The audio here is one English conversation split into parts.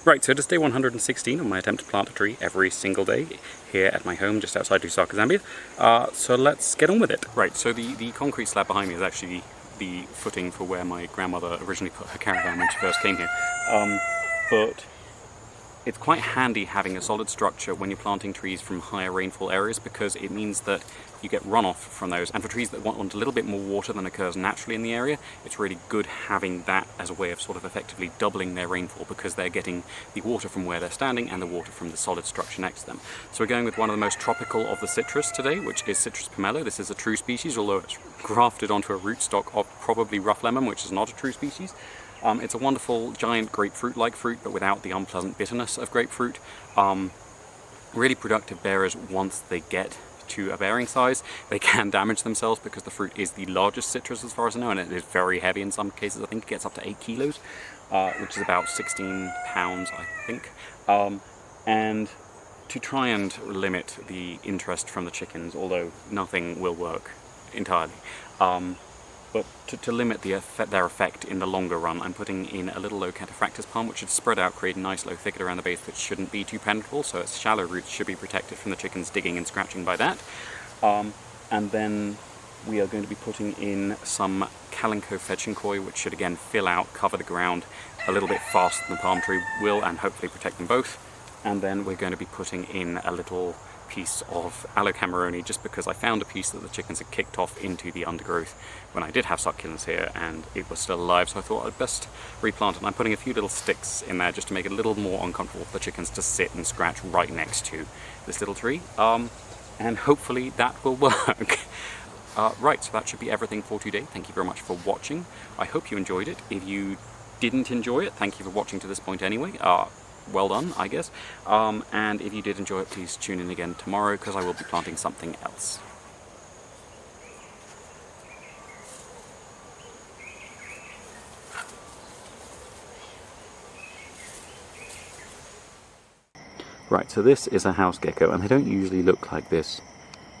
Right, so it is day 116 on my attempt to plant a tree every single day here at my home just outside Lusaka, Zambia. So let's get on with it. Right, so the concrete slab behind me is actually the footing for where my grandmother originally put her caravan when she first came here. But it's quite handy having a solid structure when you're planting trees from higher rainfall areas, because it means that you get runoff from those, and for trees that want a little bit more water than occurs naturally in the area, it's really good having that as a way of sort of effectively doubling their rainfall, because they're getting the water from where they're standing and the water from the solid structure next to them. So we're going with one of the most tropical of the citrus today, which is Citrus pomelo. This is a true species, although it's grafted onto a rootstock of probably rough lemon, which is not a true species. It's a wonderful giant grapefruit-like fruit, but without the unpleasant bitterness of grapefruit. Really productive bearers once they get to a bearing size. They can damage themselves because the fruit is the largest citrus as far as I know, and it is very heavy in some cases. I think it gets up to 8 kilos, which is about 16 pounds, I think. And to try and limit the interest from the chickens, although nothing will work entirely, but to limit their effect in the longer run, I'm putting in a little low cataphractus palm, which should spread out, create a nice low thicket around the base that shouldn't be too penetrable, so its shallow roots should be protected from the chickens digging and scratching by that. And then we are going to be putting in some Kalinko Fetchinkoi, which should again fill out, cover the ground a little bit faster than the palm tree will, and hopefully protect them both. And then we're going to be putting in a little piece of aloe cameroni, just because I found a piece that the chickens had kicked off into the undergrowth when I did have succulents here and it was still alive, so I thought I'd best replant it. And I'm putting a few little sticks in there just to make it a little more uncomfortable for the chickens to sit and scratch right next to this little tree, and hopefully that will work. Right, so that should be everything for today. Thank you very much for watching. I hope you enjoyed it. If you didn't enjoy it, thank you for watching to this point anyway. Well done, I guess. And if you did enjoy it, please tune in again tomorrow, because I will be planting something else. Right, so this is a house gecko, and they don't usually look like this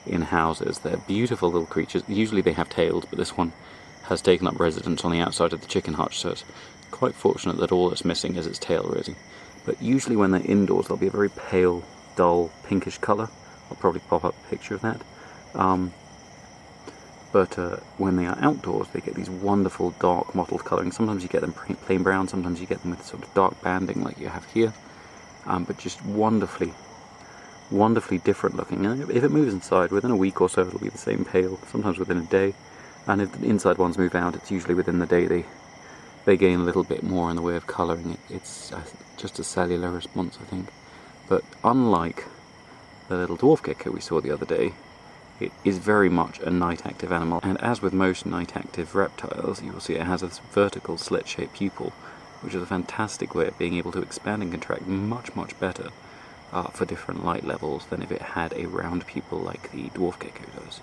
in houses. They're beautiful little creatures. Usually they have tails, but this one has taken up residence on the outside of the chicken hutch, so it's quite fortunate that all that's missing is its tail, really. But usually when they're indoors, they'll be a very pale, dull, pinkish colour. I'll probably pop up a picture of that. But when they are outdoors, they get these wonderful dark mottled colouring. Sometimes you get them plain brown, sometimes you get them with sort of dark banding like you have here. But just wonderfully different looking. And if it moves inside, within a week or so it'll be the same pale, sometimes within a day. And if the inside ones move out, it's usually within the day they gain a little bit more in the way of colouring. It's just a cellular response, I think. But unlike the little dwarf gecko we saw the other day, it is very much a night-active animal. And as with most night-active reptiles, you will see it has a vertical slit-shaped pupil, which is a fantastic way of being able to expand and contract much, much better for different light levels than if it had a round pupil like the dwarf gecko does.